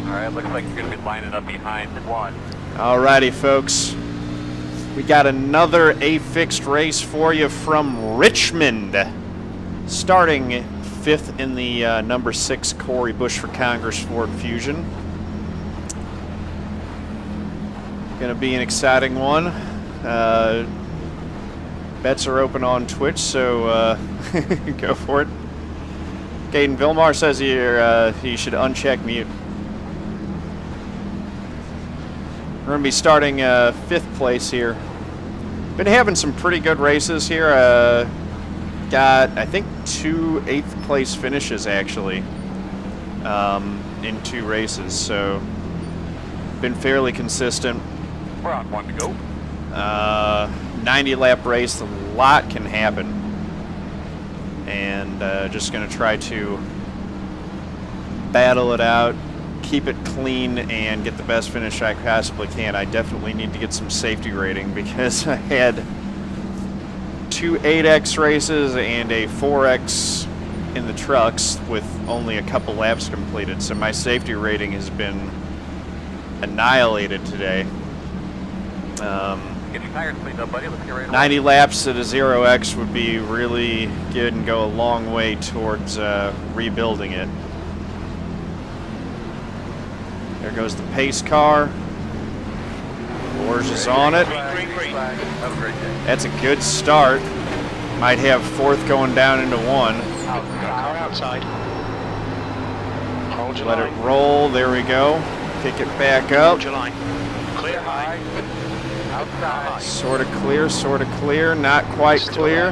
All right, looks like you're going to be lining up behind one. Alrighty, folks. We got another A Fixed race for you from Richmond. Starting 5th in the number 6 Corey Bush for Congress Ford Fusion. Going to be an exciting one. Bets are open on Twitch, so go for it. Kaden Vilmar says you should uncheck mute. We're going to be starting 5th place here. Been having some pretty good races here. Got, I think, 2 8th place finishes, actually, in 2 races. So, been fairly consistent. We're on 1 to go. 90-lap race, a lot can happen. And just going to try to battle it out, keep it clean, and get the best finish I possibly can. I definitely need to get some safety rating because I had 2 8X races and a 4X in the trucks with only a couple laps completed. So my safety rating has been annihilated today. Get your tires cleaned up, buddy. Let's get right 90 laps at a 0X would be really good and go a long way towards rebuilding it. There goes the pace car. Oars is on it. That's a good start. Might have 4th going down into 1. Car outside. Hold your Let line. it roll. There we go. Pick it back up. Hold your line. Clear high. Outside. Sort of clear. Not quite clear.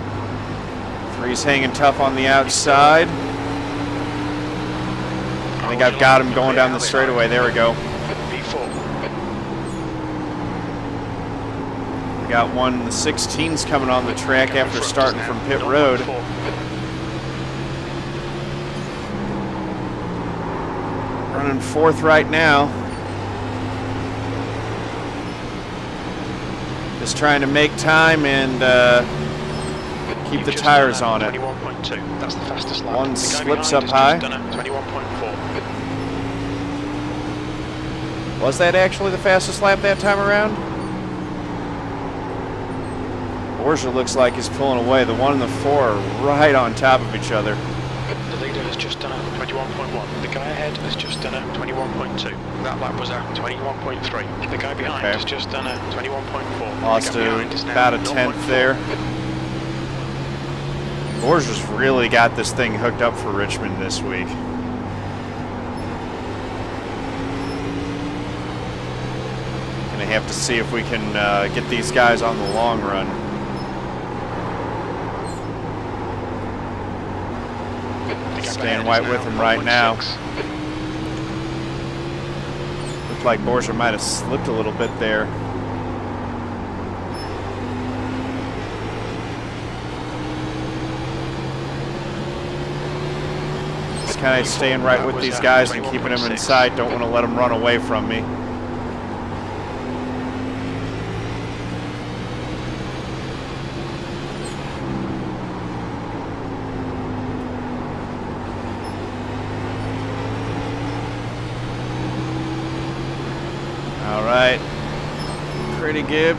3's hanging tough on the outside. I think I've got him going down the straightaway. There we go. B4. We got one, the 16's coming on the track after starting from pit road. Running 4th right now. Just trying to make time and keep the tires on it. 21.2. That's the fastest lap. One The guy slips behind up has high. just done a 21.4. Was that actually the fastest lap that time around? Orza looks like he's pulling away. The 1 and the 4 are right on top of each other. The leader has just done a 21.1. The guy ahead has just done a 21.2. That lap was a 21.3. The guy behind has just done a 21.4. Lost about a 10th there. Orza's really got this thing hooked up for Richmond this week. Gonna have to see if we can get these guys on the long run. Staying white with him right now. Looked like Borja might have slipped a little bit there. Just kind of staying right with these guys and keeping them inside. Don't want to let them run away from me. All right, pretty good.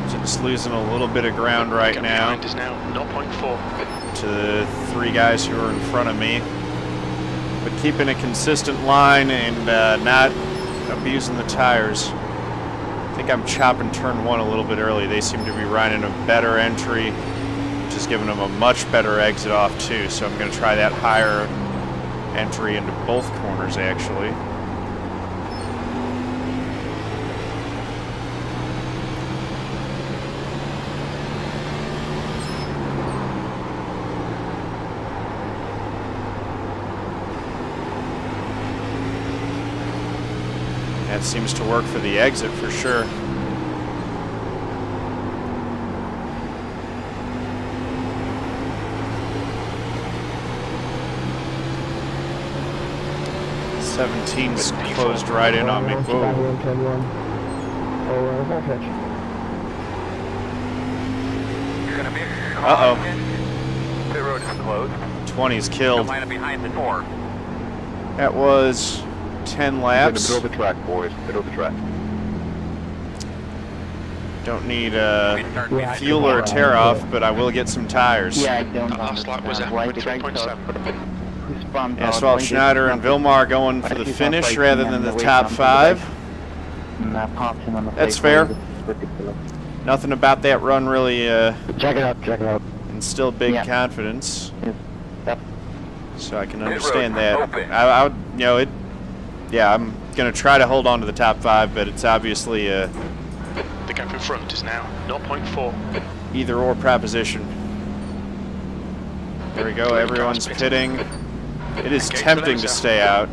Just losing a little bit of ground right now Is now 0.4. to the 3 guys who are in front of me, but keeping a consistent line and not abusing the tires. I think I'm chopping turn 1 a little bit early. They seem to be riding a better entry, which is giving them a much better exit off too. So I'm going to try that higher entry into both corners actually. That seems to work for the exit for sure. '17's closed right in on me. Whoa. Uh-oh. Pit road is closed. 20's killed. Line up behind the door. That was 10 laps. In the middle of the track, boys. Middle of the track. Don't need fuel or a tear off, but I will get some tires. Yeah, I don't That last lap was a why the 23.7. Asphalt Schneider and Vilmar going for the finish rather than the top 5. That's fair. Nothing about that run really Check it out. instilled big confidence. Yep. So I can understand that. I would, yeah, I'm going to try to hold on to the top 5, but it's obviously The gap in front is now 0.4. either or proposition. There we go, everyone's pitting. It is tempting to stay out,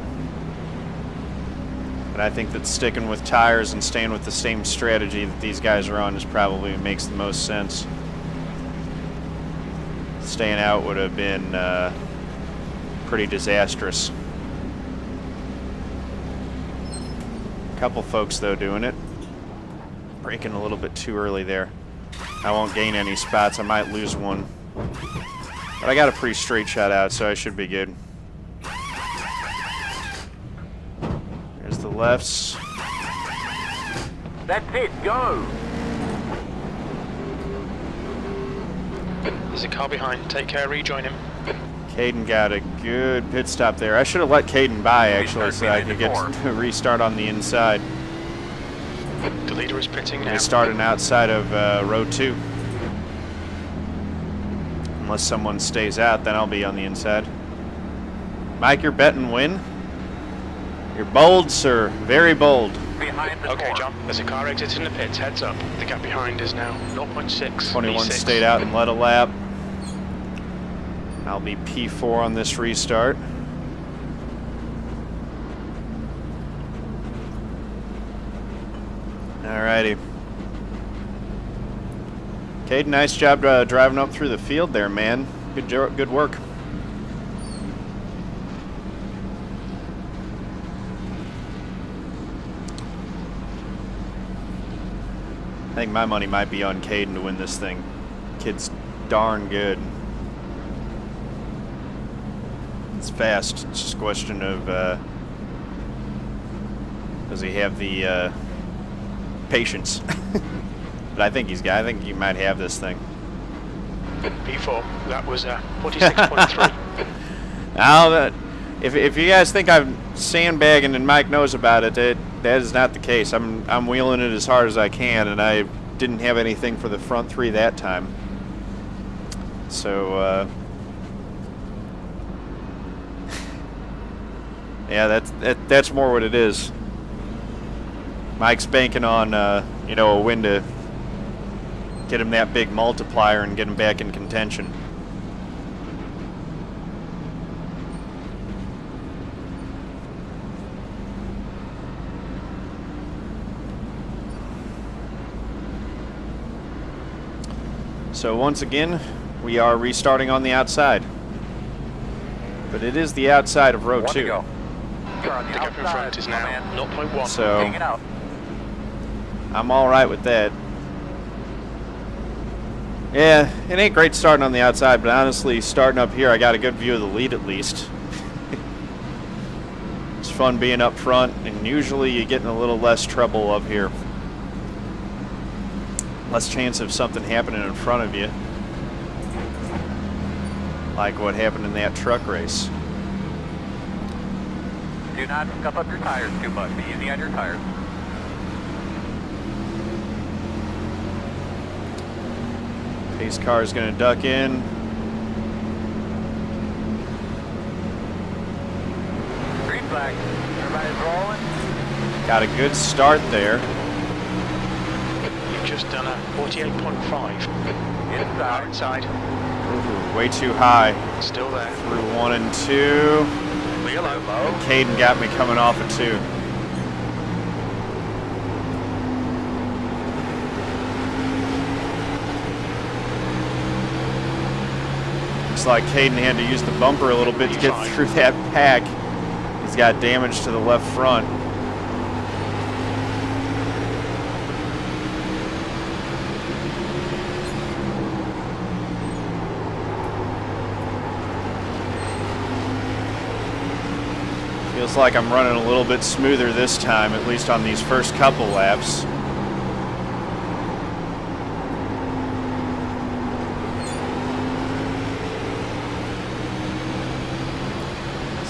but I think that sticking with tires and staying with the same strategy that these guys are on is probably makes the most sense. Staying out would have been pretty disastrous. A couple folks though doing it. Braking a little bit too early there. I won't gain any spots, I might lose one. But I got a pretty straight shot out, so I should be good. There's the lefts. That's it, go! There's a car behind. Take care, rejoin him. Caden got a good pit stop there. I should have let Caden by, actually, so I could get to restart on the inside. The leader is pitting now. They started outside of row 2. Unless someone stays out, then I'll be on the inside. Mike, you're betting win? You're bold, sir. Very bold. Behind the Okay, door. John, there's a car exiting the pits. Heads up. The gap behind is now 0.6. 21 V6. stayed out and led a lap. I'll be P4 on this restart. Alrighty. Caden, nice job driving up through the field there, man. Good work. I think my money might be on Caden to win this thing. Kid's darn good. It's fast. It's just a question of does he have the patience? But I think I think he might have this thing. P4. That was 46.3. Now, if you guys think I'm sandbagging and Mike knows about it, that is not the case. I'm wheeling it as hard as I can, and I didn't have anything for the front 3 that time. So yeah, that's more what it is. Mike's banking on a win to get him that big multiplier and get him back in contention. So once again, we are restarting on the outside. But it is the outside of row 2. You're on The gap in front is now 0.1. So Hang it out. I'm all right with that. Yeah, it ain't great starting on the outside, but honestly, starting up here, I got a good view of the lead at least. It's fun being up front, and usually you get in a little less trouble up here. Less chance of something happening in front of you. Like what happened in that truck race. Do not scuff up your tires too much. Be easy on your tires. Pace car is going to duck in. Green flag. Everybody's rolling. Got a good start there. You've just done a 48.5. Inside. Inside. Ooh, way too high. Still there. Through 1 and 2. Wheel out. Caden got me coming off of 2. Looks like Caden had to use the bumper a little bit to get through that pack. He's got damage to the left front. Feels like I'm running a little bit smoother this time, at least on these first couple laps.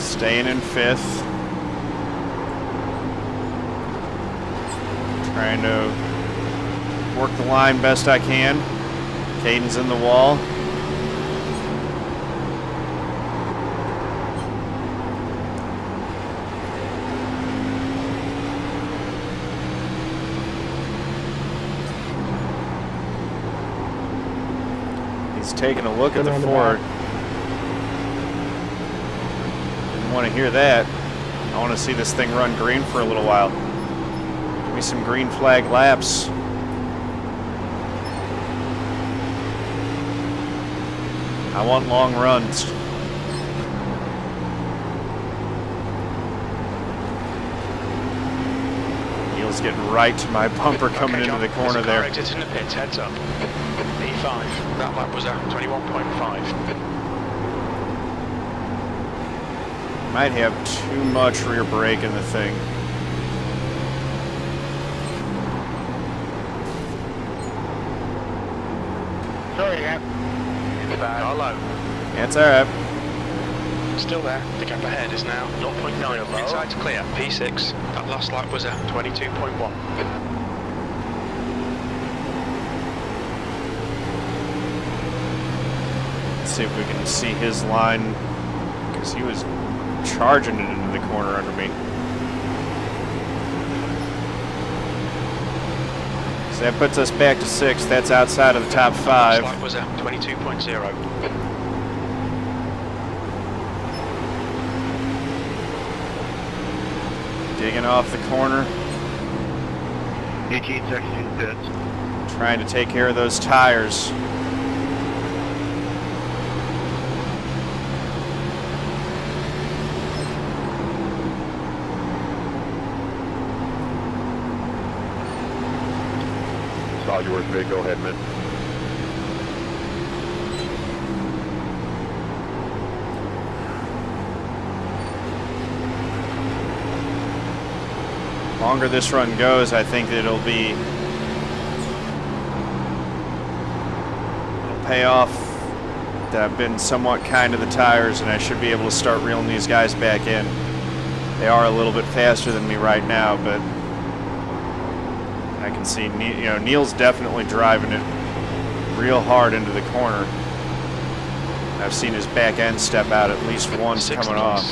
Staying in 5th. Trying to work the line best I can. Kaden's in the wall. He's taking a look at the Ford. Didn't want to hear that. I want to see this thing run green for a little while. Give me some green flag laps. I want long runs. Neil's getting right to my bumper coming into the corner there. Exit in the pits, heads up. E5. That lap was at 21.5. Might have too much rear brake in the thing. Sorry, yeah. Car low. Yeah, it's alright. Still there. The gap ahead is now 0.9. Inside's clear. P6. That last lap was at 22.1. Let's see if we can see his line, because he was charging it into the corner under me. So that puts us back to 6th. That's outside of the top 5. Last lap was at 22.0. Digging off the corner. 18 seconds in pits. Trying to take care of those tires. All yours, Vic. Go ahead, man. The longer this run goes, I think that it'll pay off that I've been somewhat kind to the tires, and I should be able to start reeling these guys back in. They are a little bit faster than me right now, but I can see, Neil's definitely driving it real hard into the corner. I've seen his back end step out at least once coming off.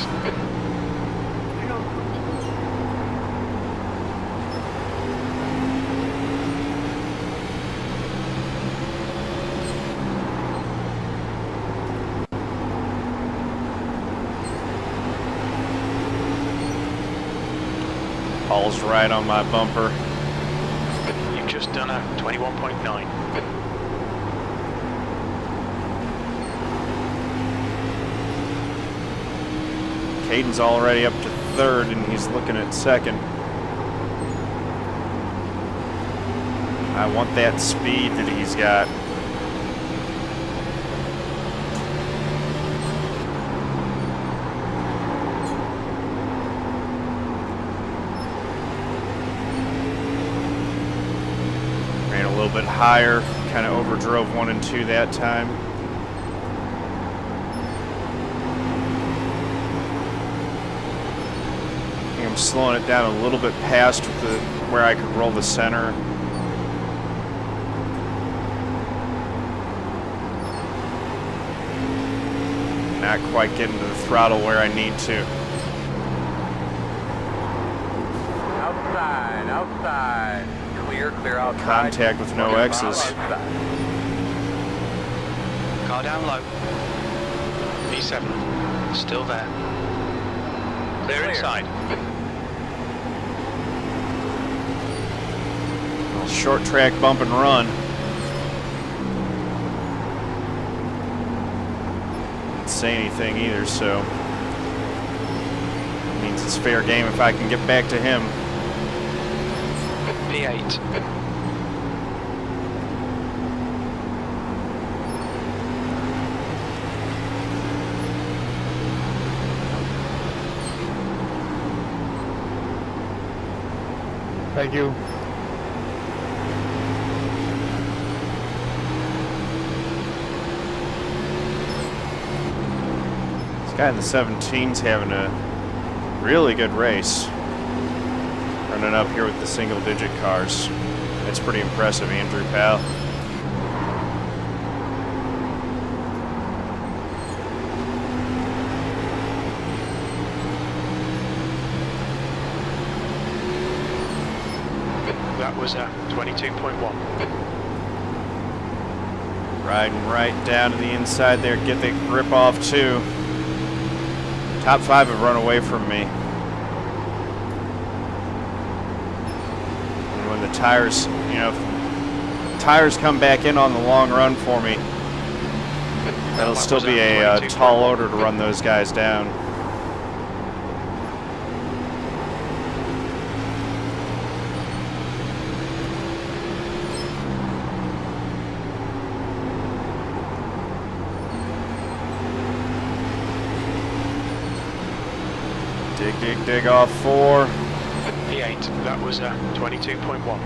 Paul's right on my bumper. You've just done a 21.9. Kaden's already up to 3rd, and he's looking at 2nd. I want that speed that he's got. Ran a little bit higher, kind of overdrove 1 and 2 that time. I'm slowing it down a little bit past where I could roll the center. Not quite getting to the throttle where I need to. Outside. Clear outside. Contact with no X's. Car down low. P7. Still there. Clear inside. Short track bump and run. Didn't say anything either, so it means it's fair game if I can get back to him. P8. Thank you. This guy in the 17's having a really good race. Running up here with the single-digit cars. It's pretty impressive, Andrew, pal. That was 22.1. Riding right down to the inside there, get the grip off too. Top 5 have run away from me. And when the tires, you know, if tires come back in on the long run for me, that'll still be a tall order to run those guys down. Dig off 4. P8, that was 22.1.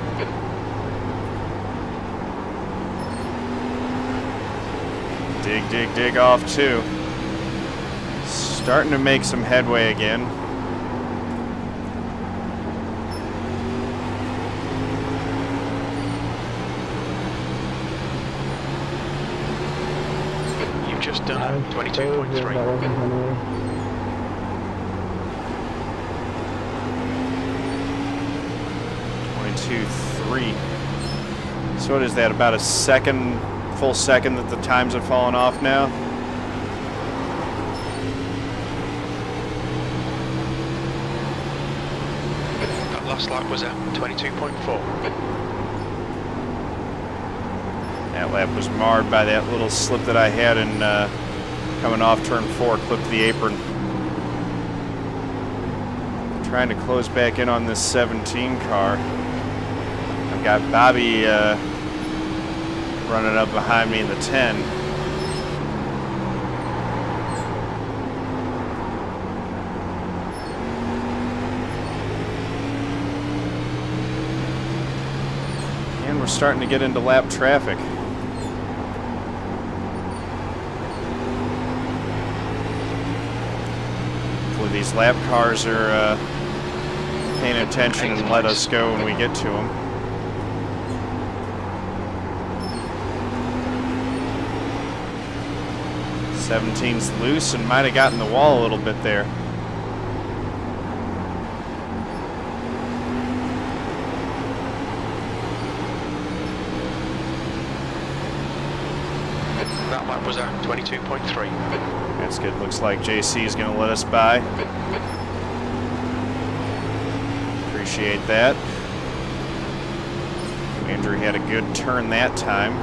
Dig off 2. Starting to make some headway again. You've just done 22.3. 22.3. So what is that, about a second, full second that the times have fallen off now? That last lap was 22.4. That lap was marred by that little slip that I had in coming off turn 4, clipped the apron. Trying to close back in on this 17 car. I've got Bobby running up behind me in the 10. And we're starting to get into lap traffic. Hopefully these lap cars are paying attention and let us go when we get to them. '17's loose and might have gotten the wall a little bit there. That lap was 22.3. That's good. Looks like JC is going to let us by. Appreciate that. Andrew had a good turn that time.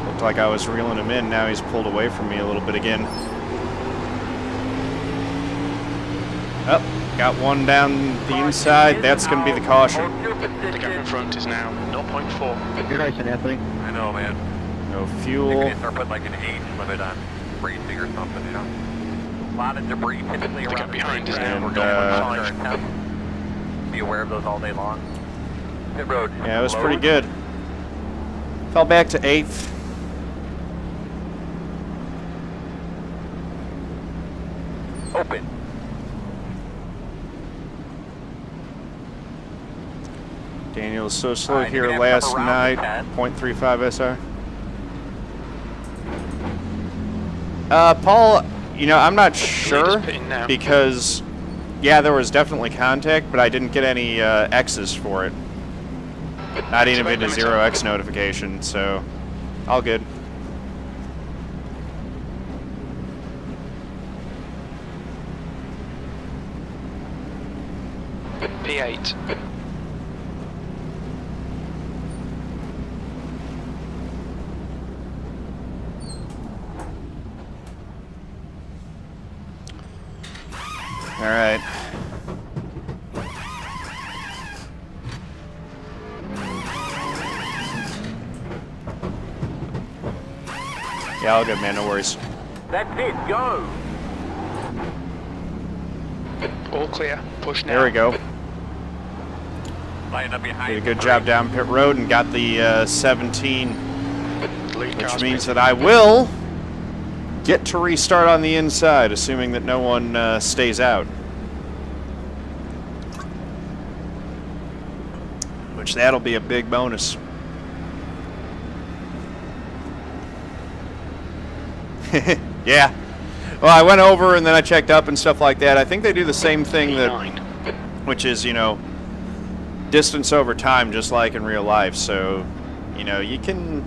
Looked like I was reeling him in. Now he's pulled away from me a little bit again. Up. Got one down the inside. That's going to be the caution. The gap in front is now 0.4. You're racing, Anthony. I know, man. No They fuel. could start putting like an age limit on racing or something, you know? A lot of debris typically The around gap behind the is track. now And, 0.5. Be aware of those all day long. Pit road. Yeah, it was low. pretty good. Fell back to 8th. Open. Daniel was so slow Alright, here you're gonna have to last come night. around 0.35 SR. Paul, you know, I'm not sure pitting now. because, yeah, there was definitely contact, but I didn't get any X's for it. Not even a 0X notification, so all good. P8. All right. Yeah, all good, man. No worries. That's it, go! All clear. Push now. There we go. Line up behind. Did a good job down pit road and got the 17, Lead which car's means been- that I will get to restart on the inside, assuming that no one stays out. Which that'll be a big bonus. Yeah. Well, I went over and then I checked up and stuff like that. I think they do the same thing that, P9. which is, you know, distance over time, just like in real life. So, you know, you can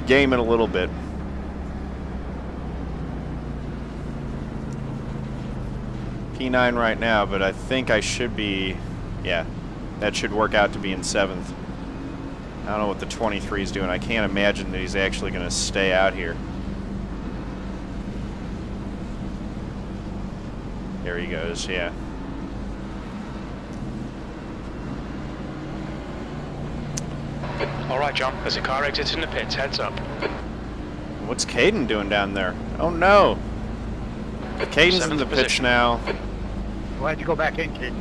game it a little bit. P9 right now, but I think I should be, yeah, that should work out to be in 7th. I don't know what the 23 is doing. I can't imagine that he's actually going to stay out here. There he goes, yeah. All right, John. There's a car exiting the pits. Heads up. What's Kaden doing down there? Oh no. Caden's in Seventh the pitch position. now. Why'd you go back in, kid?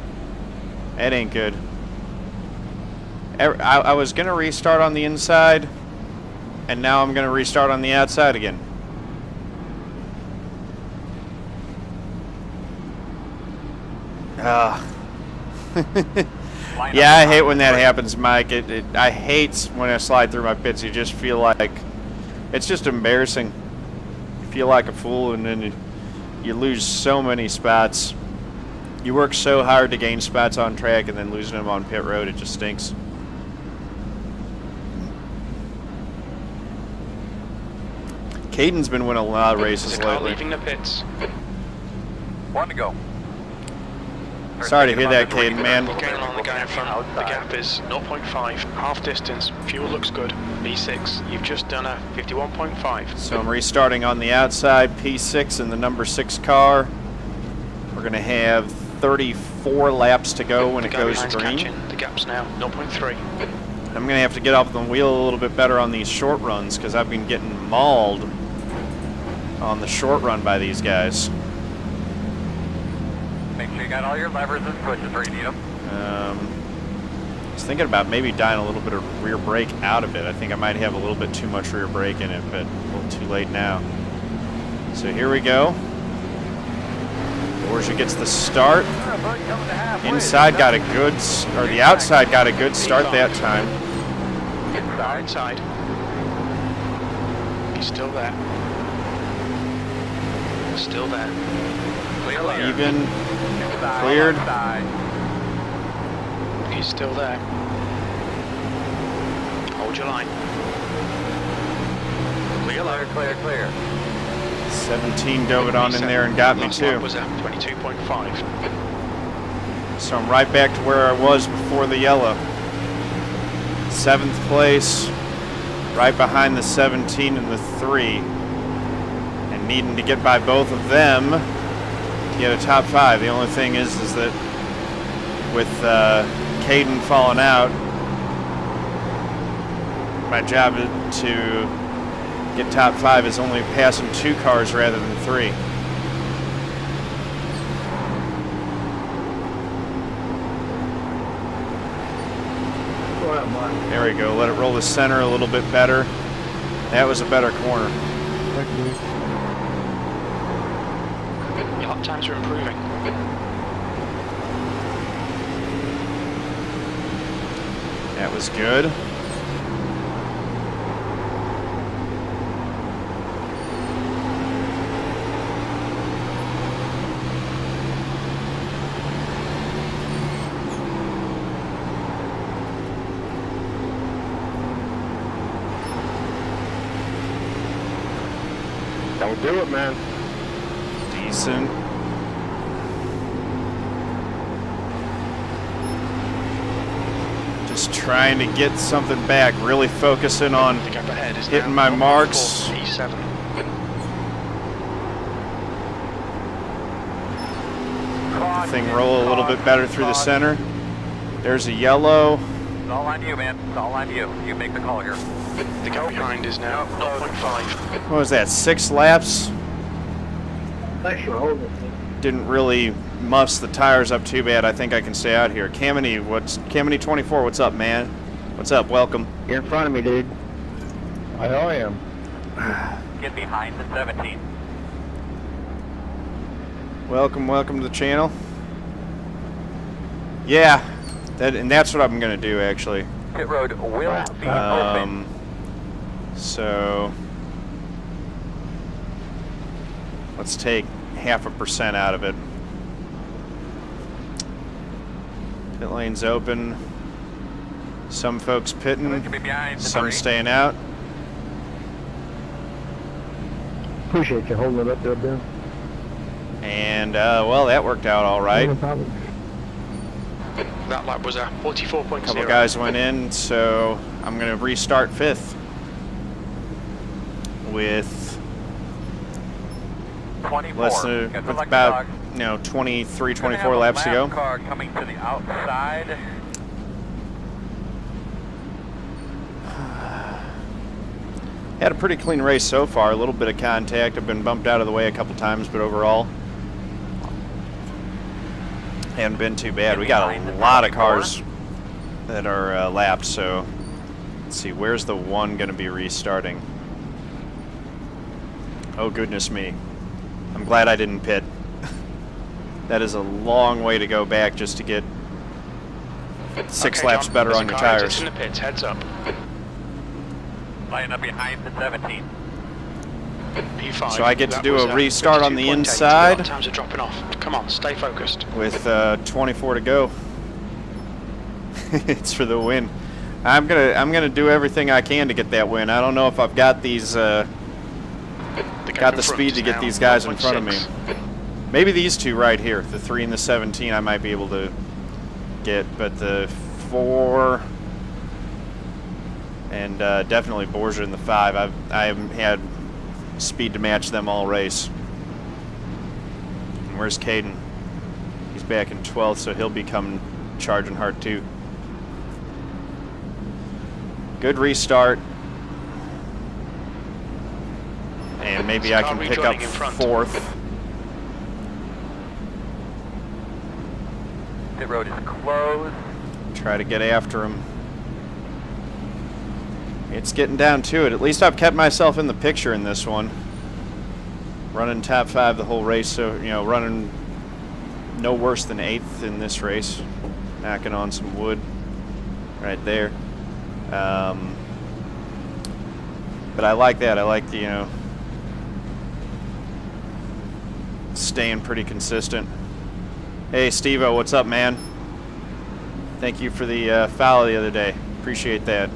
That ain't good. I was going to restart on the inside, and now I'm going to restart on the outside again. Yeah, I hate when that happens, Mike. I hate when I slide through my pits. You just feel like it's just embarrassing. You feel like a fool, and then you lose so many spots. You work so hard to gain spots on track, and then losing them on pit road, it just stinks. Caden's been winning a lot of races There's a car lately. leaving the pits. One to go. Sorry to hear that, Kaden, man. Gaining on the guy in front. The gap is 0.5. Half distance. Fuel looks good. P6. You've just done a 51.5. So I'm restarting on the outside, P6 in the number 6 car. We're going to have 34 laps to go when The it guy goes behind's green. catching. The gap's now 0.3. I'm going to have to get off the wheel a little bit better on these short runs because I've been getting mauled on the short run by these guys. Make sure you got all your levers and switches where you need them. I was thinking about maybe dying a little bit of rear brake out of it. I think I might have a little bit too much rear brake in it, but a little too late now. So here we go. Borgia gets the start. Inside got a good, or the outside got a good start that time. Car inside. He's still there. Still there. Clear. Even, cleared. He's still there. Hold your line. Clear. Clear. 17 dove it on in there and got me Last lap too. was at 22.5. So I'm right back to where I was before the yellow. 7th place, right behind the 17 and the 3. And needing to get by both of them to get a top 5. The only thing is that with Kaden falling out, my job to get top 5 is only passing 2 cars rather than 3. There we go. Let it roll the center a little bit better. That was a better corner. Your lap times are improving. That was good. Don't do it, man. Decent. Just trying to get something back. Really focusing on The gap ahead is hitting now my marks. P7. the thing roll a little bit better through the center. There's a yellow. It's all on you, man. It's all on you. You make the call here. The guy behind is now 0.5. What was that, 6 laps? Thanks for holding it. Didn't really muss the tires up too bad. I think I can stay out here. Kamini 24, what's up, man? What's up? Welcome. You're in front of me, dude. I know I am. Get behind the 17. Welcome to the channel. Yeah, that's what I'm gonna do actually. Pit road will be open. So let's take 0.5% out of it. Pit lane's open. Some folks pitting, some staying out. Appreciate you holding it up there, Ben. And well, that worked out all right. No problem. That lap was a 44.0. A couple guys went in, so I'm going to restart 5th with 24. with about 23, 24 laps to go. Car coming to the outside. Had a pretty clean race so far. A little bit of contact. I've been bumped out of the way a couple times, but overall, haven't been too bad. We got a lot of cars that are lapped, so let's see, where's the one going to be restarting? Oh, goodness me. I'm glad I didn't pit. That is a long way to go back just to get 6 laps John, better there's on a your car tires. in the pits, heads up. Line up behind the 17. P5. So I get to That do was a restart on the 52.8. inside. Times are dropping off. Come on, stay focused. With 24 to go. It's for the win. I'm gonna do everything I can to get that win. I don't know if I've got these got the speed to get these guys in front of me. Maybe these two right here, the 3 and the 17, I might be able to get, but the 4 and definitely Borgia in the 5, I haven't had speed to match them all race. And where's Kaden? He's back in 12th, so he'll be coming charging hard too. Good restart. And maybe I can pick up 4th. Pit road is closed. Try to get after him. It's getting down to it. At least I've kept myself in the picture in this one. Running top 5 the whole race, so running no worse than 8th in this race. Knocking on some wood right there. But I like that. I like the staying pretty consistent. Hey Steve-O, what's up, man? Thank you for the follow the other day. Appreciate that.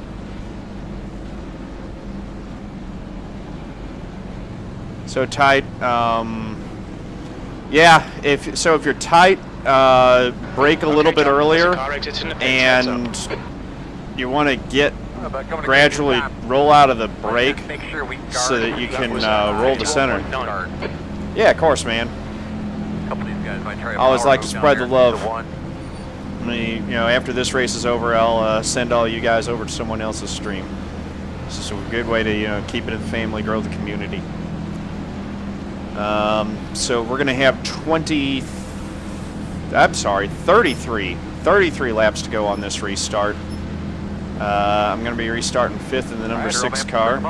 So tight. Yeah, if you're tight, brake a little bit earlier, and you want to get gradually roll out of the brake so that you can roll to center. Yeah, of course, man. I always like to spread the love. I mean, after this race is over, I'll send all you guys over to someone else's stream. It's just a good way to keep it in the family, grow the community. So we're gonna have 33 laps to go on this restart. I'm gonna be restarting 5th in the number 6 car.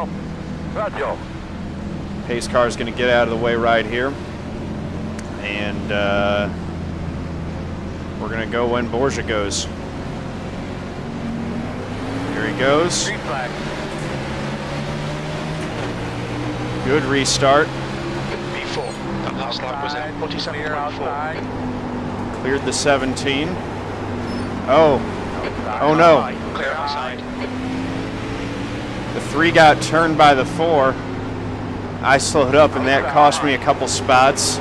Pace car is gonna get out of the way right here, and we're gonna go when Borgia goes. Here he goes. Good restart. That last lap was at 47.4. Cleared the 17. Oh no. Clear outside. The 3 got turned by the 4. I slowed up and that cost me a couple spots.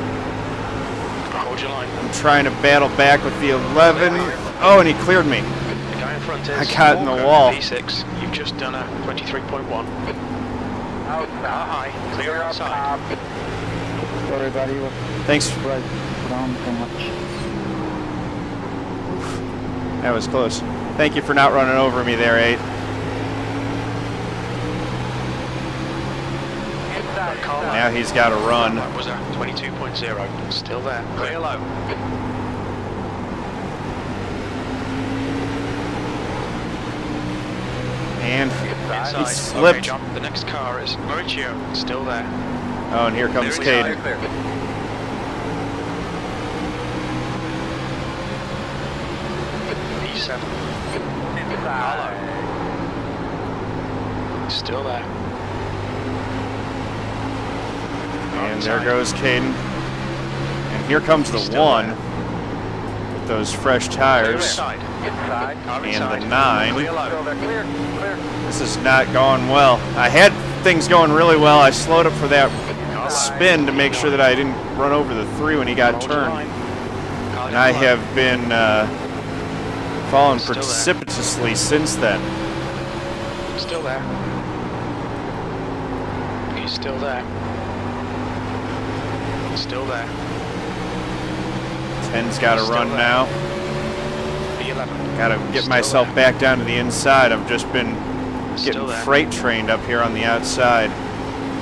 Hold your line. I'm trying to battle back with the 11. Oh, and he cleared me. The guy in front is I got in the wall. V6. You've just done a 23.1. High. Clear outside. Sorry, buddy. Thanks. Put on so much. That was close. Thank you for not running over me there, 8. car line. Now he's got to run. That was a 22.0. Still there. Clear low. And Inside. he slipped. Okay, John. The next car is Mauricio. Still there. Oh, and here comes There he Kaden. There. P7. Inside. Still there. And there goes Kaden. And here comes the Still one there. with those fresh tires. Inside. Inside. Car And inside. the 9. Clear low. Still there. Clear. Clear. This is not going well. I had things going really well. I slowed up for that Car spin to make sure that I didn't run over the 3 when he got Hold your turned. line. Car And I down have low. been falling Still there. precipitously since then. Still there. He's still there. Still there. 10's got to Still run there. now. P11. Got to get Still myself there. back down to the inside. I've just been Still getting there. freight trained up here on the outside.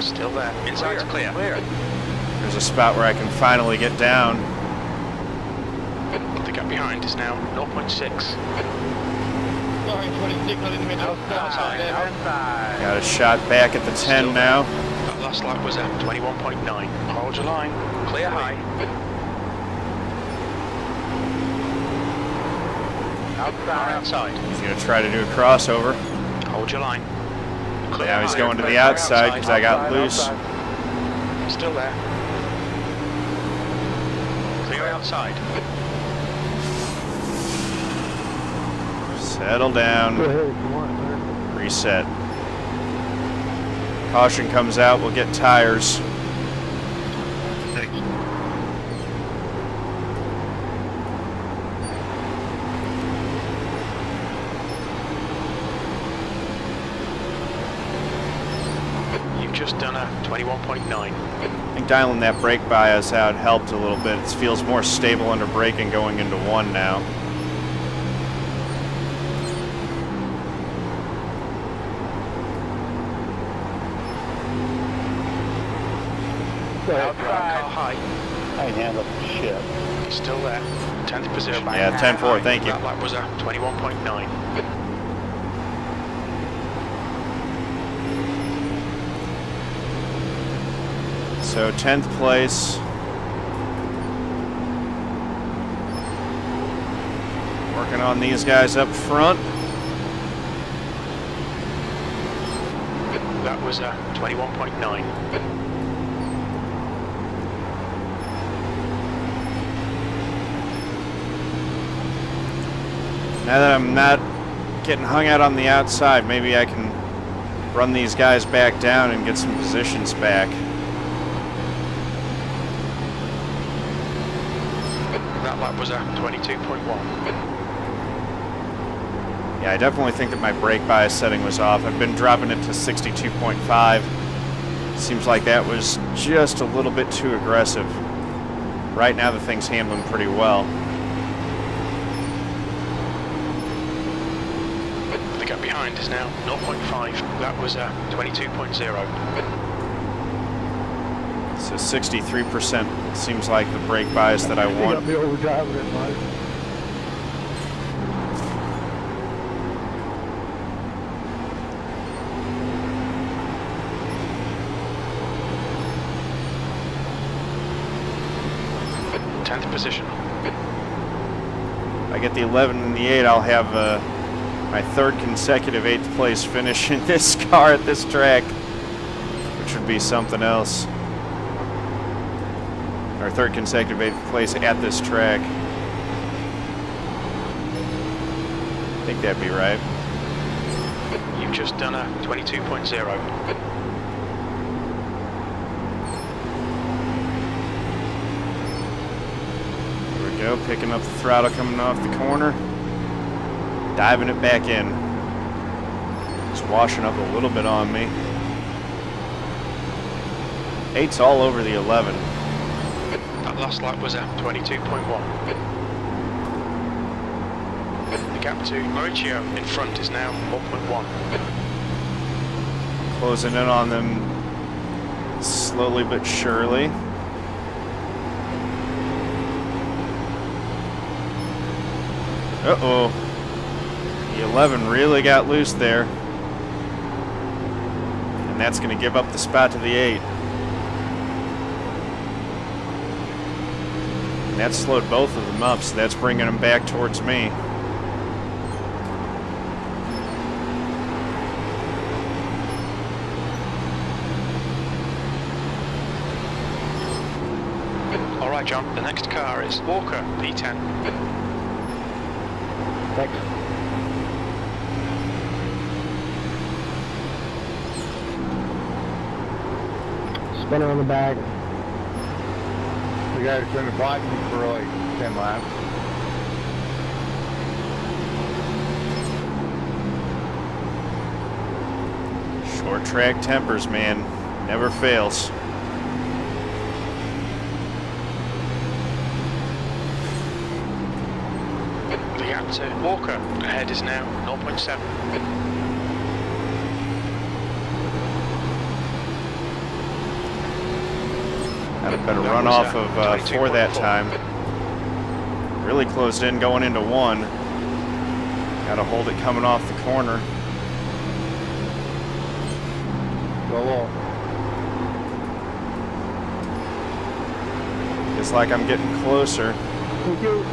Still there. Inside's clear. Clear. There's a spot where I can finally get down. The gap behind is now 0.6. Outside. Outside. Got a shot back at the 10 now. That last lap was at 21.9. Hold your line. Clear high. Outside. Outside. He's going to try to do a crossover. Hold your line. Clear Now he's high. going to the outside because I got loose. Still there. Clear outside. Settle down. Go ahead if you want, man. Reset. Caution comes out. We'll get tires. You've just done a 21.9. I think dialing that brake bias out helped a little bit. It feels more stable under braking going into 1 now. Go ahead. Car high. I ain't handling shit. He's still there. 10th position. Yeah, 10-4, thank you. That lap was at 21.9. So 10th place. Working on these guys up front. That was at 21.9. Now that I'm not getting hung out on the outside, maybe I can run these guys back down and get some positions back. That lap was at 22.1. Yeah, I definitely think that my brake bias setting was off. I've been dropping it to 62.5. Seems like that was just a little bit too aggressive. Right now the thing's handling pretty well. The gap behind is now 0.5. That was at 22.0. So 63% seems like the brake bias that I You want. got me overdriving it, Mike. Position. If I get the 11 and the 8, I'll have my 3rd consecutive 8th place finish in this car at this track, which would be something else. Our 3rd consecutive 8th place at this track. I think that'd be right. You've just done a 22.0. Go, picking up the throttle coming off the corner, diving it back in. It's washing up a little bit on me. 8's all over the 11. That last lap was at 22.1. The gap to Mauricio in front is now 1.1. Closing in on them Slowly but surely. Uh-oh. The 11 really got loose there. And that's going to give up the spot to the 8. And that slowed both of them up, so that's bringing them back towards me. All right, John, the next car is Walker, P10. Thanks. Spinner on the back. We got to turn the button for like 10 laps. Short track tempers, man. Never fails. The gap to Walker ahead is now 0.7. Had a better run off of 4 that time. Really closed in going into 1. Got to hold it coming off the corner. Go low. It's like I'm getting closer. Thank you.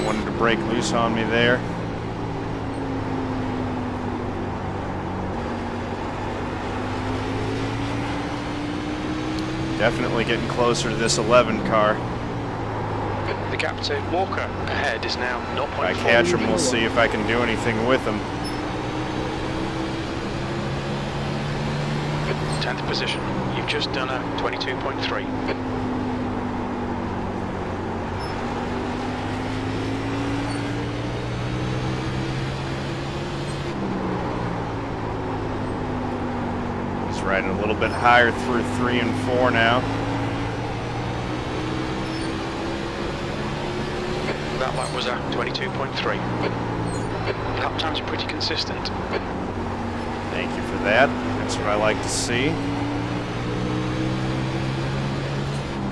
Wanted to break loose on me there. Definitely getting closer to this 11 car. The gap to Walker ahead is now 0.4. If I catch him, we'll see if I can do anything with him. 10th position. You've just done a 22.3. He's riding a little bit higher through 3 and 4 now. That lap was at 22.3. Lap times are pretty consistent. Thank you for that. That's what I like to see.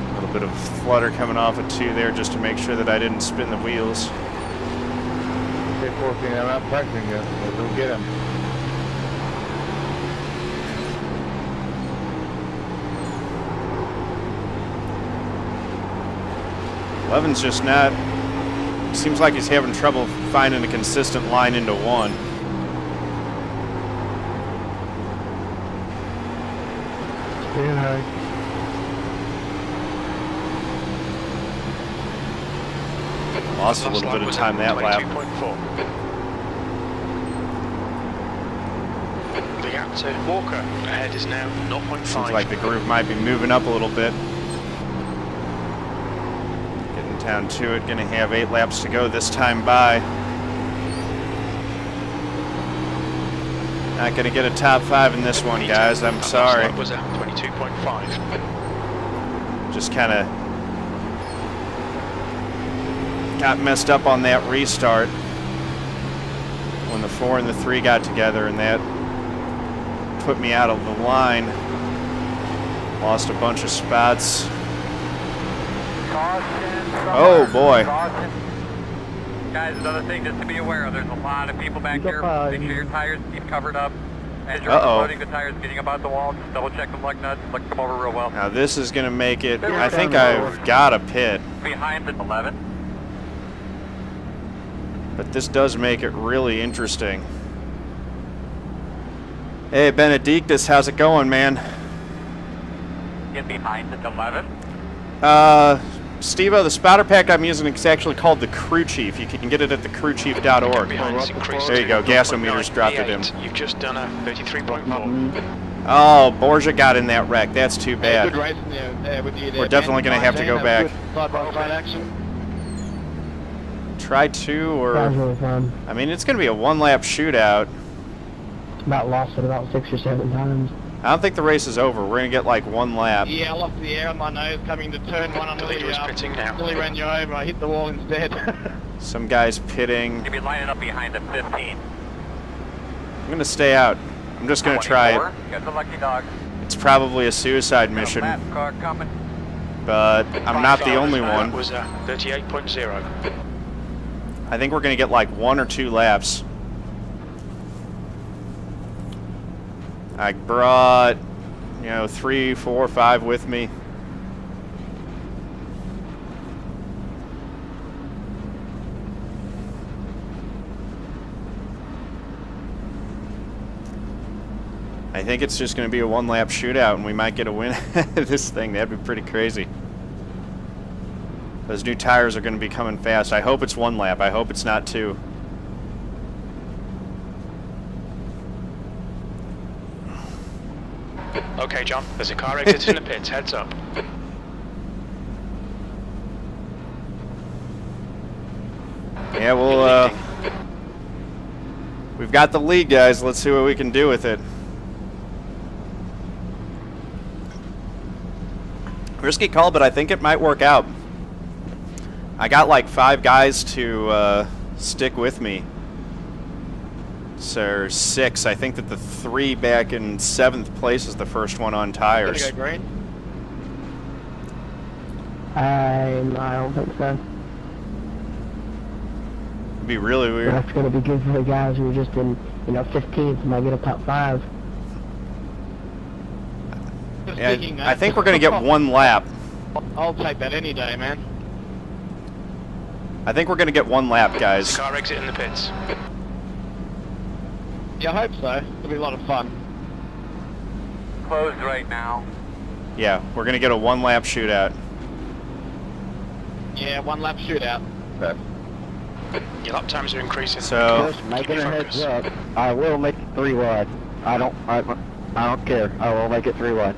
A little bit of flutter coming off of 2 there just to make sure that I didn't spin the wheels. They're forcing, I'm not pressing you. We'll get him. Levin's just not, seems like he's having trouble finding a consistent line into 1. Staying high. Lost a little bit of time that lap. 22.4. The gap to Walker ahead is now 0.5. Seems like the groove might be moving up a little bit. Getting down to it, gonna have 8 laps to go this time by. Not gonna get a top 5 in this one, guys, I'm sorry. That was at 22.5. Just kinda got messed up on that restart when the 4 and the 3 got together, and that put me out of the line. Lost a bunch of spots. Oh boy. Guys, another thing just to be aware of, there's a lot of people back here. Make sure your tires keep covered up. As you're loading the tires, getting about the wall, just double check the lug nuts, look them over real well. Now this is gonna make it, I think I've got a pit. Behind the 11. But this does make it really interesting. Hey, Benedictus, how's it going, man? Get behind the 11. Steve-O, the spotter pack I'm using is actually called the Crew Chief. You can get it at thecrewchief.org. There you go, gasometers dropped it in. You've just done a 33.4. Oh, Borgia got in that wreck. That's too bad. Good racing there with you there. We're definitely going to have to go back. Side-by-side action. Try 2 or... That was really fun. I mean, it's going to be a 1-lap shootout. About lost it about 6 or 7 times. I don't think the race is over. We're going to get like 1 lap. Yeah, I lost the air on my nose coming to turn 1. I The leader is pitting now. nearly ran you over. I hit the wall instead. Some guys pitting. You'll be lining up behind the 15. I'm going to stay out. I'm just going to try it. Got the lucky dog. It's probably a suicide mission, Car coming. but I'm not the only one. That was 38.0. I think we're going to get like 1 or 2 laps. I brought, 3, 4, 5 with me. I think it's just going to be a 1-lap shootout, and we might get a win at this thing. That'd be pretty crazy. Those new tires are going to be coming fast. I hope it's 1 lap. I hope it's not 2. Okay, John, there's a car exit in the pits. Heads up. Yeah, well, we've got the lead, guys. Let's see what we can do with it. Risky call, but I think it might work out. I got like 5 guys to stick with me. So 6. I think that the 3 back in 7th place is the first one on tires. Gonna go green? I don't think so. It'd be really weird. That's going to be good for the guys who are just in, 15th and might get a top 5. Yeah, I think we're going to get 1 lap. I'll take that any day, man. I think we're going to get 1 lap, There's guys. a car exit in the pits. Yeah, I hope so. It'll be a lot of fun. Closed right now. Yeah, we're going to get a 1-lap shootout. Yeah, 1-lap shootout. Okay. Your lap times are increasing. So, Just making a heads up. I will make it 3 wide. I don't care. I will make it 3 wide.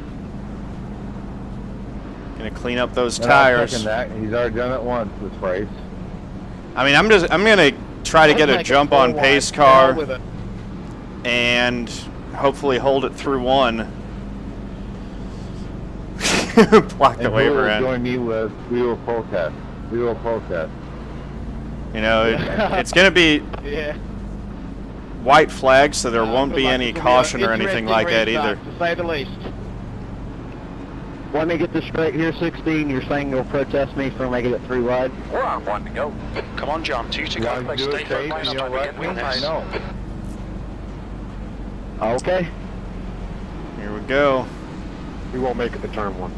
going to clean up those And I'll tires. second that. He's already done it once this race. I mean, I'm going to try to get a jump on pace car and hopefully hold it through 1. Block the waiver end. Join me with we will protest. We will protest. It's going to be Yeah. white flag, so there won't be any caution or anything like that either. To say the least. Let me get this straight here, 16. You're saying you'll protest me for making it 3 wide? We're on 1 to go. Come on, John. 2 to go. Let's stay focused. You know what? Win I this. know. Okay. Here we go. We won't make it to turn 1.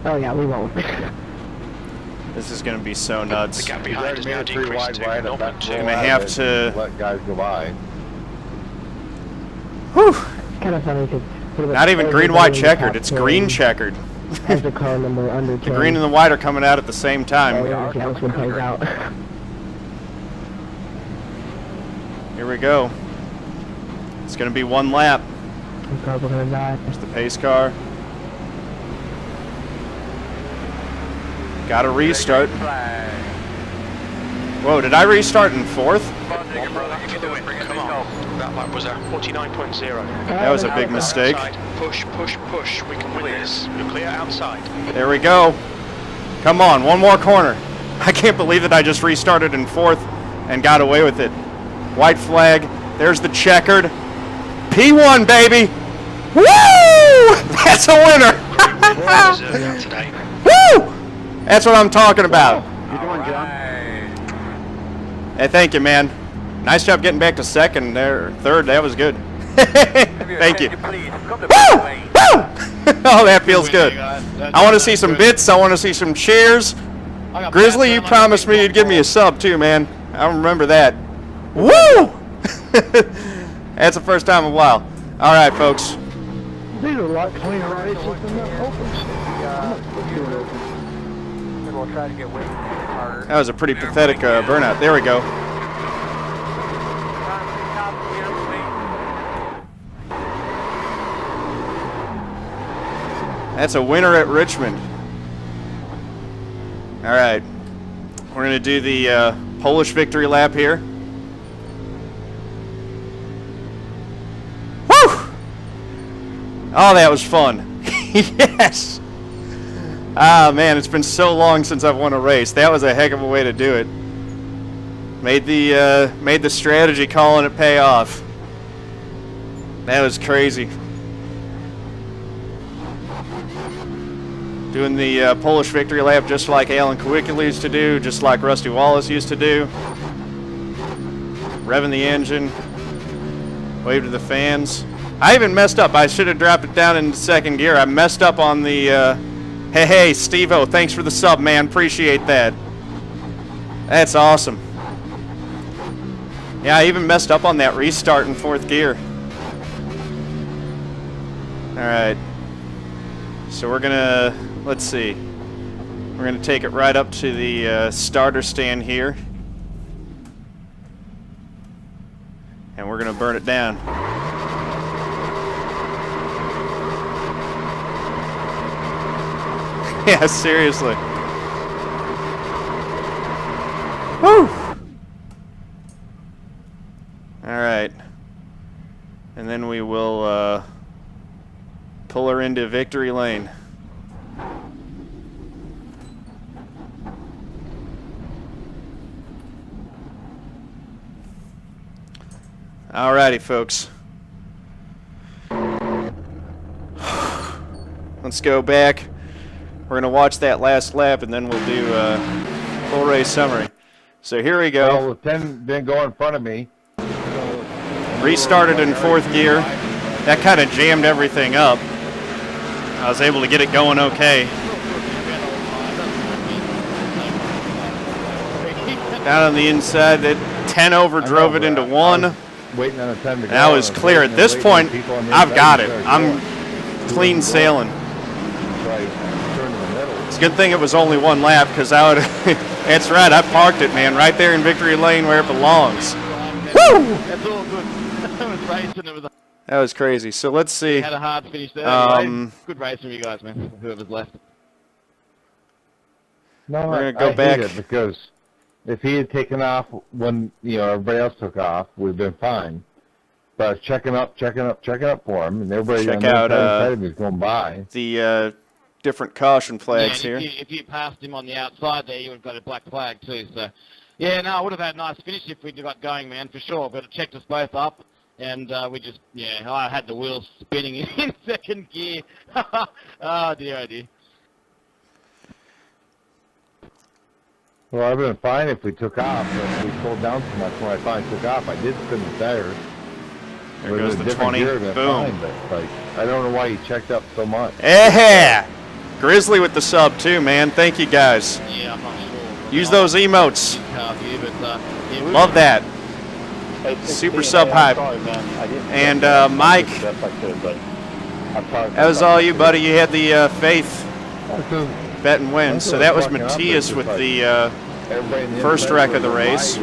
Oh yeah, we won't. This is going to be so The nuts. gap He's behind already is made now it 3 decreased wide to right up 0.2. Gonna have to- let guys go by. Whew. Kind of funny because Not even green-white checkered. It's green checkered. As the car number under 10. The green and the white are coming out at the same Oh, time. yeah, that was what plays out. Here we go. It's going to be 1 lap. The cars are gonna die. There's the pace car. Got to restart. Flag. Whoa, did I restart in 4th? Come on, Digger, brother. You can do it. Bring it to Come yourself. on. That lap was a 49.0. That was a big mistake. Outside. Push, push, push. We can win this. You're clear outside. There we go. Come on, 1 more corner. I can't believe that I just restarted in 4th and got away with it. White flag. There's the checkered. P1, baby. Woo! That's a winner. Deserve that today. Woo! That's what I'm talking about. You're doing, John. Hey, thank you, man. Nice job getting back to 2nd there, 3rd. That was good. Thank you. Please, come to Woo! Raceway. Woo! Oh, that feels good. I want to see some bits. I want to see some cheers. Grizzly, you promised me you'd give me a sub too, man. I remember that. Woo! That's the first time in a while. All right, folks. These are a lot cleaner races than the Opens. We'll try to get way harder. That was a pretty pathetic burnout. There we go. That's a winner at Richmond. All right. We're going to do the Polish victory lap here. Woo! Oh, that was fun. Yes! Ah, man, it's been so long since I've won a race. That was a heck of a way to do it. Made the strategy calling it pay off. That was crazy. Doing the Polish victory lap just like Alan Kawicki used to do, just like Rusty Wallace used to do. Revving the engine. Wave to the fans. I even messed up. I should have dropped it down into second gear. I messed up on the... hey, Steve-O, thanks for the sub, man. Appreciate that. That's awesome. Yeah, I even messed up on that restart in fourth gear. Alright. So we're gonna, let's see. We're gonna take it right up to the starter stand here. And we're gonna burn it down. Yeah, seriously. Woo! Alright. And then we will pull her into victory lane. Alrighty, folks. Let's go back. We're going to watch that last lap, and then we'll do full race summary. So here we go. Well, 10 didn't go in front of me. Restarted in fourth gear. That kind of jammed everything up. I was able to get it going okay. Down on the inside, that 10 overdrove it into 1. Waiting on a 10 to go. That was clear. At this point, I've got it. I'm clean sailing. It's a good thing it was only one lap, because I would. That's right, I parked it, man, right there in victory lane where it belongs. Woo! That's all good. It was racing. It was a That was crazy. So let's see. had a hard finish there. Good race from you guys, man. Whoever's left. No, We're gonna go I back. hate it because if he had taken off when everybody else took off, we'd been fine. But I was checking up for him, and everybody Check on the out, other side of me was going by. The different caution flags Yeah, here. if you passed him on the outside there, you would have got a black flag too. So, yeah, no, I would have had a nice finish if we'd got going, man, for sure. But it checked us both up, and we just, I had the wheels spinning in second gear. Oh dear. Well, I'd been fine if we took off, but we pulled down so much when I finally took off. I did spin the tires. There With goes a the different 20. gear, it'd been Boom. fine, but, like, I don't know why he checked up so much. Yeah! Grizzly with the sub too, man. Thank you guys. Yeah, I'm not sure. Use those emotes. Love that. Super sub hype. And Mike, that was all you, buddy. You had the faith bet and win. So that was Matthias with the first wreck of the race.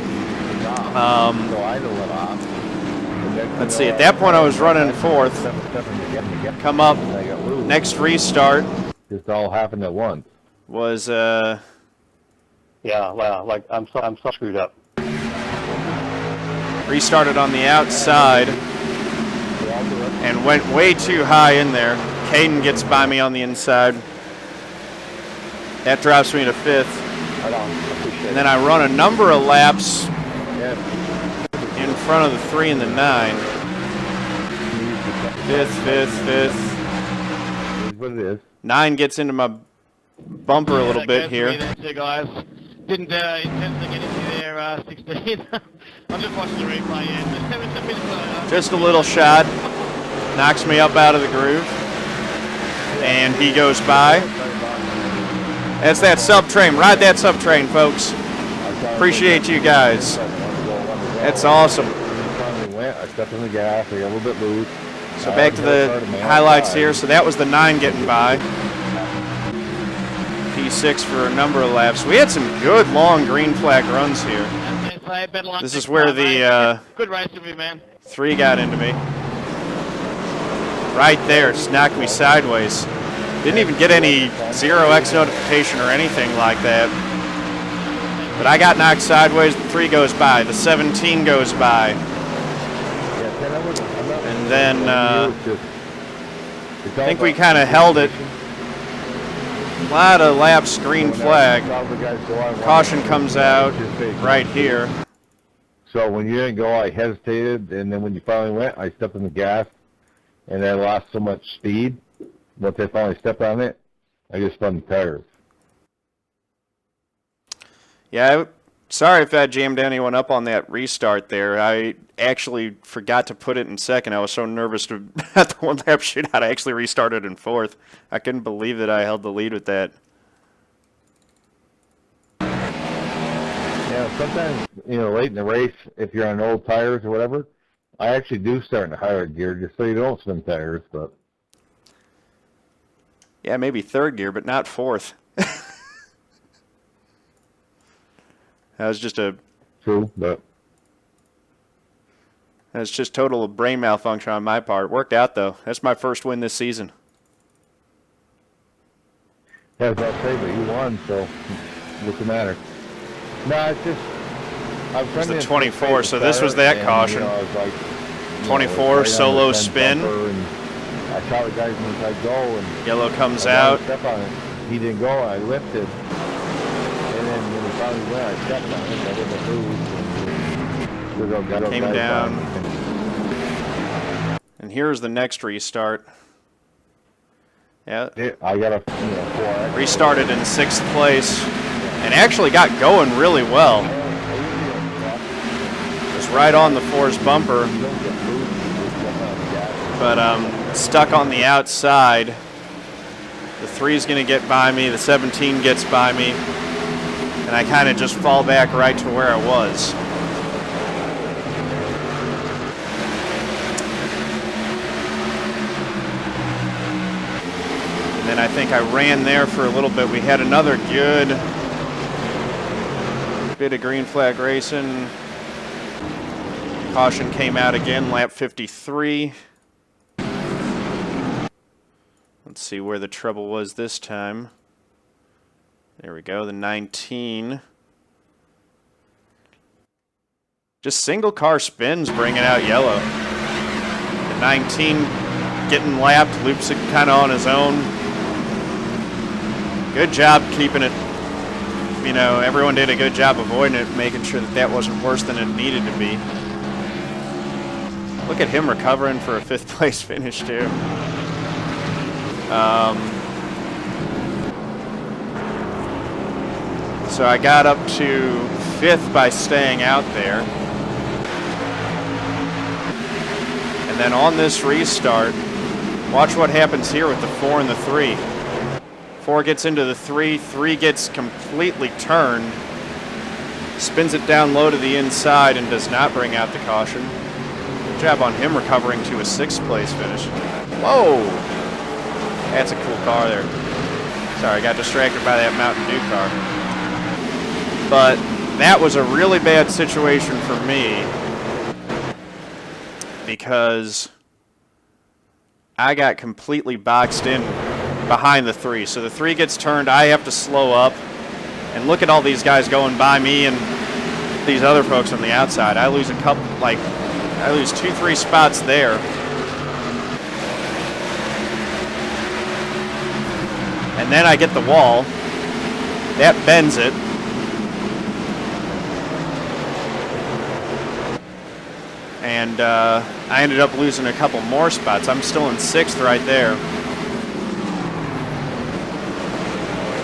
Let's see. At that point, I was running fourth. Come up. Next restart Just all happened at once. was Yeah, wow, like I'm so screwed up. restarted on the outside and went way too high in there. Kaden gets by me on the inside. That drops me to fifth. And then I run a number of laps in front of the 3 and the 9. Fifth. What it is. 9 gets into my bumper a little bit here. Guys. Didn't intend to get into there 16. I'm just watching the replay. Yeah. Just a little shot. Knocks me up out of the groove. And he goes by. That's that sub train. Ride that sub train, folks. Appreciate you guys. That's awesome. I stepped on the gas. I got a little bit loose. So back to the highlights here. So that was the 9 getting by. P6 for a number of laps. We had some good long green flag runs here. This is where the good race to me, man. 3 got into me. Right there, just knocked me sideways. Didn't even get any 0x notification or anything like that. But I got knocked sideways. The 3 goes by. The 17 goes by. And then I think we kind of held it. A lot of laps green flag. Caution comes out right here. So when you didn't go, I hesitated, and then when you finally went, I stepped on the gas, and I lost so much speed. Once I finally stepped on it, I just spun the tires. Yeah, sorry if that jammed anyone up on that restart there. I actually forgot to put it in second. I was so nervous to at the one lap shootout. I actually restarted in fourth. I couldn't believe that I held the lead with that. Yeah, sometimes, late in the race, if you're on old tires or whatever, I actually do start in higher gear just so you don't spin tires, but... Yeah, maybe third gear, but not fourth. That was just True, but... That's just total brain malfunction on my part. Worked out, though. That's my first win this season. Yeah, I was about to say, but you won, so what's the matter? No, it's just... It's the 24, so this was that caution. 24, solo spin. I saw the guys inside go, and yellow comes out. Step on it. He didn't go, I lifted. And then when he finally went, I stepped on it, I didn't move. Came down. And here's the next restart. Yeah. I got a 4X. Restarted in 6th place. And actually got going really well. Was right on the 4's bumper. But stuck on the outside. The 3's going to get by me. The 17 gets by me. And I kind of just fall back right to where I was. And then I think I ran there for a little bit. We had another good bit of green flag racing. Caution came out again, lap 53. Let's see where the trouble was this time. There we go, the 19. Just single car spins bringing out yellow. The 19 getting lapped, loops it kind of on his own. Good job keeping it, everyone did a good job avoiding it, making sure that that wasn't worse than it needed to be. Look at him recovering for a 5th place finish too. So I got up to 5th by staying out there. And then on this restart, watch what happens here with the 4 and the 3. 4 gets into the 3, 3 gets completely turned, spins it down low to the inside and does not bring out the caution. Good job on him recovering to a 6th place finish. Whoa! That's a cool car there. Sorry, I got distracted by that Mountain Dew car. But that was a really bad situation for me because I got completely boxed in behind the 3. So the 3 gets turned, I have to slow up. And look at all these guys going by me and these other folks on the outside. I lose I lose 2-3 spots there. And then I get the wall. That bends it. And I ended up losing a couple more spots. I'm still in 6th right there.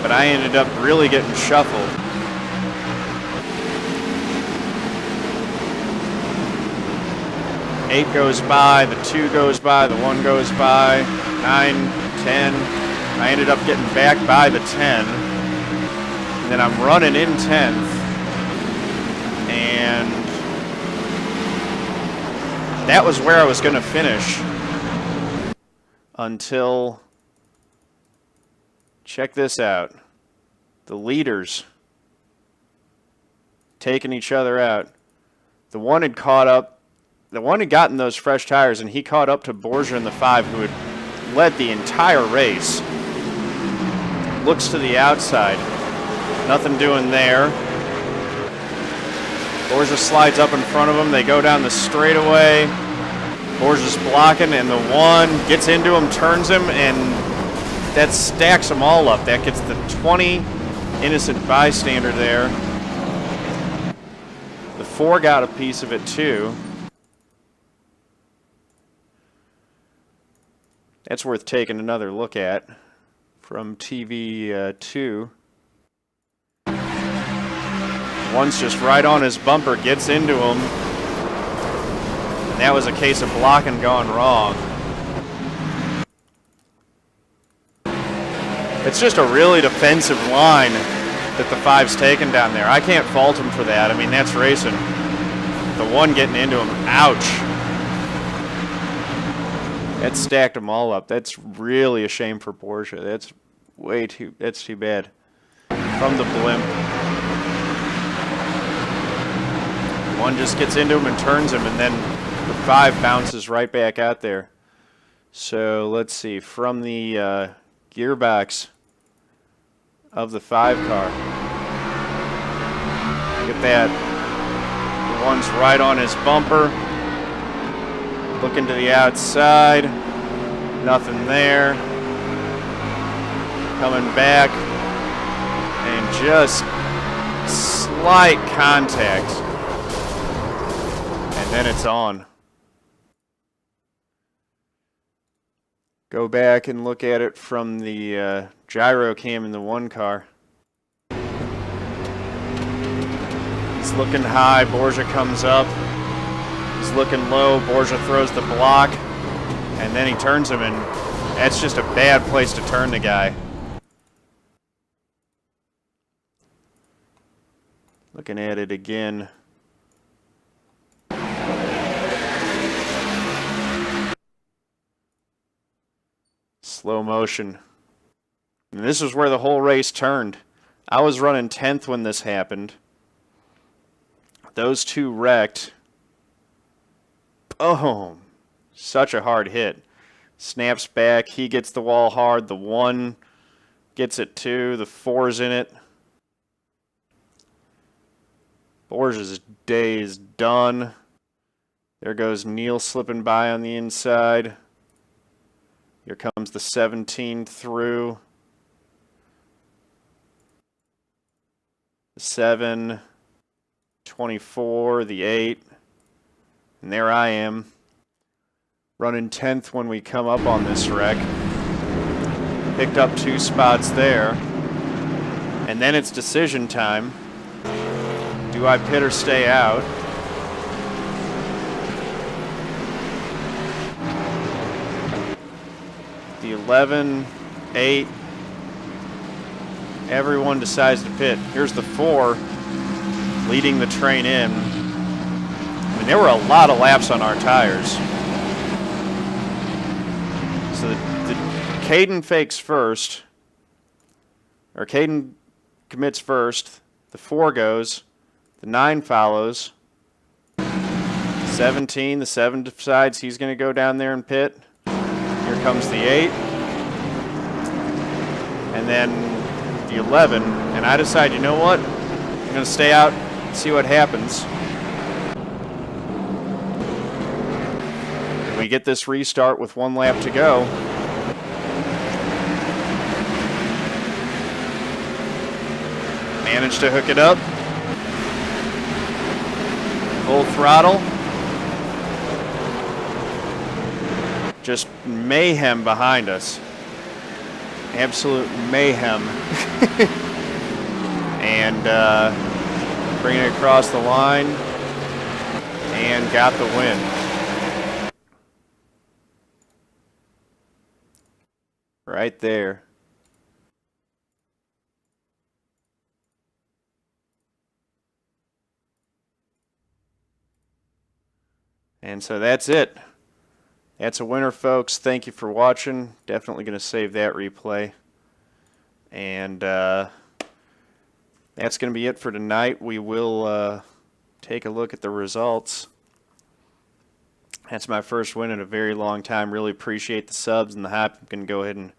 But I ended up really getting shuffled. Eight goes by, the 2 goes by, the 1 goes by, 9, 10. I ended up getting back by the 10. And then I'm running in 10th. And that was where I was going to finish until, check this out, the leaders taking each other out. The one had caught up, the one had gotten those fresh tires, and he caught up to Borgia in the 5, who had led the entire race. Looks to the outside, nothing doing there. Borgia slides up in front of him. They go down the straightaway. Borgia's blocking, and the 1 gets into him, turns him, and that stacks them all up. That gets the 20 innocent bystander there. The 4 got a piece of it too. That's worth taking another look at from TV 2. One's just right on his bumper, gets into him. And that was a case of blocking gone wrong. It's just a really defensive line that the 5's taken down there. I can't fault him for that. I mean, that's racing. The one getting into him, ouch. That stacked them all up. That's really a shame for Porsche. That's too bad. From the blimp. One just gets into him and turns him, and then the 5 bounces right back out there. So let's see, from the gearbox of the 5 car. Look at that. The one's right on his bumper. Looking to the outside. Nothing there. Coming back. And just slight contact. And then it's on. Go back and look at it from the gyro cam in the 1 car. He's looking high, Borgia comes up. He's looking low, Borgia throws the block, and then he turns him, and that's just a bad place to turn the guy. Looking at it again. Slow motion. And this is where the whole race turned. I was running 10th when this happened. Those 2 wrecked. Boom. Such a hard hit. Snaps back. He gets the wall hard. The 1 gets it too. The 4's in it. Borgia's day is done. There goes Neil slipping by on the inside. Here comes the 17 through. The 7, 24, the 8. And there I am, running 10th when we come up on this wreck. Picked up 2 spots there. And then it's decision time. Do I pit or stay out? The 11, 8, everyone decides to pit. Here's the 4 leading the train in. I mean, there were a lot of laps on our tires. So the Kaden fakes first, or Kaden commits first. The 4 goes. The 9 follows. 17, the 7 decides he's going to go down there and pit. Here comes the 8. And then the 11. And I decide, you know what? I'm going to stay out and see what happens. We get this restart with 1 lap to go. Managed to hook it up. Full throttle. Just mayhem behind us. Absolute mayhem. And bringing it across the line and got the win. Right there. And so that's it. That's a winner, folks. Thank you for watching. Definitely going to save that replay. And that's going to be it for tonight. We will take a look at the results. That's my first win in a very long time. Really appreciate the subs and the hype. I'm going to go ahead and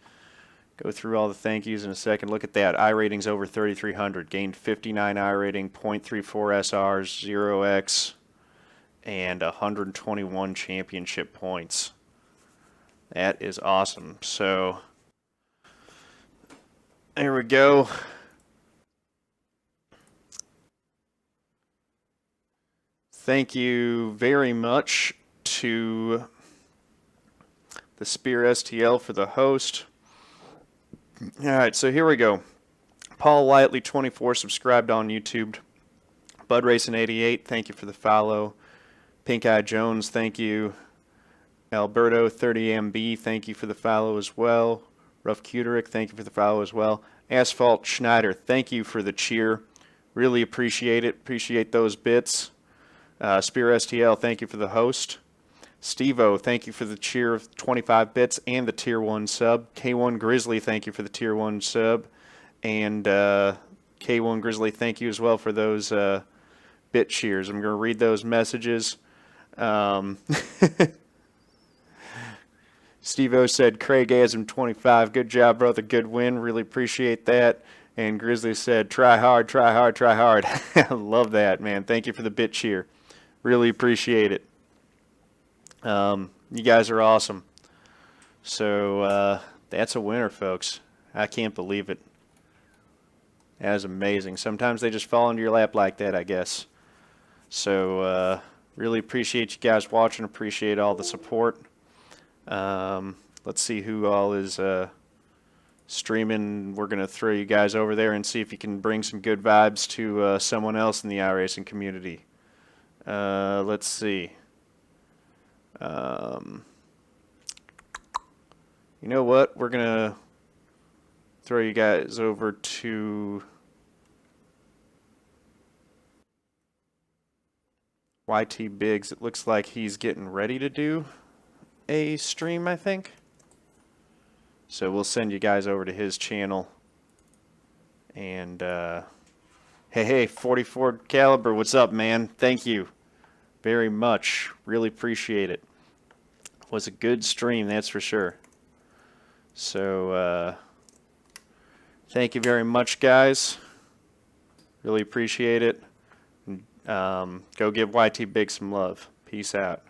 go through all the thank yous in a second. Look at that. iRating's over 3,300. Gained 59 iRating, 0.34 SRs, 0X, and 121 championship points. That is awesome. So there we go. Thank you very much to the Spear STL for the host. All right, so here we go. Paul Lightly 24 subscribed on YouTube. Bud Racing 88, thank you for the follow. Pink Eye Jones, thank you. Alberto 30MB, thank you for the follow as well. Rough Cuterick, thank you for the follow as well. Asphalt Schneider, thank you for the cheer. Really appreciate it. Appreciate those bits. Spear STL, thank you for the host. Steve-O, thank you for the cheer of 25 bits and the Tier 1 sub. K1 Grizzly, thank you for the Tier 1 sub. And K1 Grizzly, thank you as well for those bit cheers. I'm going to read those messages. Steve-O said, Craigasm 25, good job, brother, good win. Really appreciate that. And Grizzly said, try hard, try hard, try hard. I love that, man. Thank you for the bit cheer. Really appreciate it. You guys are awesome. So that's a winner, folks. I can't believe it. That is amazing. Sometimes they just fall into your lap like that, I guess. So really appreciate you guys watching. Appreciate all the support. Let's see who all is streaming. We're going to throw you guys over there and see if you can bring some good vibes to someone else in the iRacing community. Let's see. You know what? We're going to throw you guys over to YT Biggs. It looks like he's getting ready to do a stream, I think. So we'll send you guys over to his channel. And hey, 44 Caliber, what's up, man? Thank you very much. Really appreciate it. Was a good stream, that's for sure. So thank you very much, guys. Really appreciate it. Go give YT Big some love. Peace out.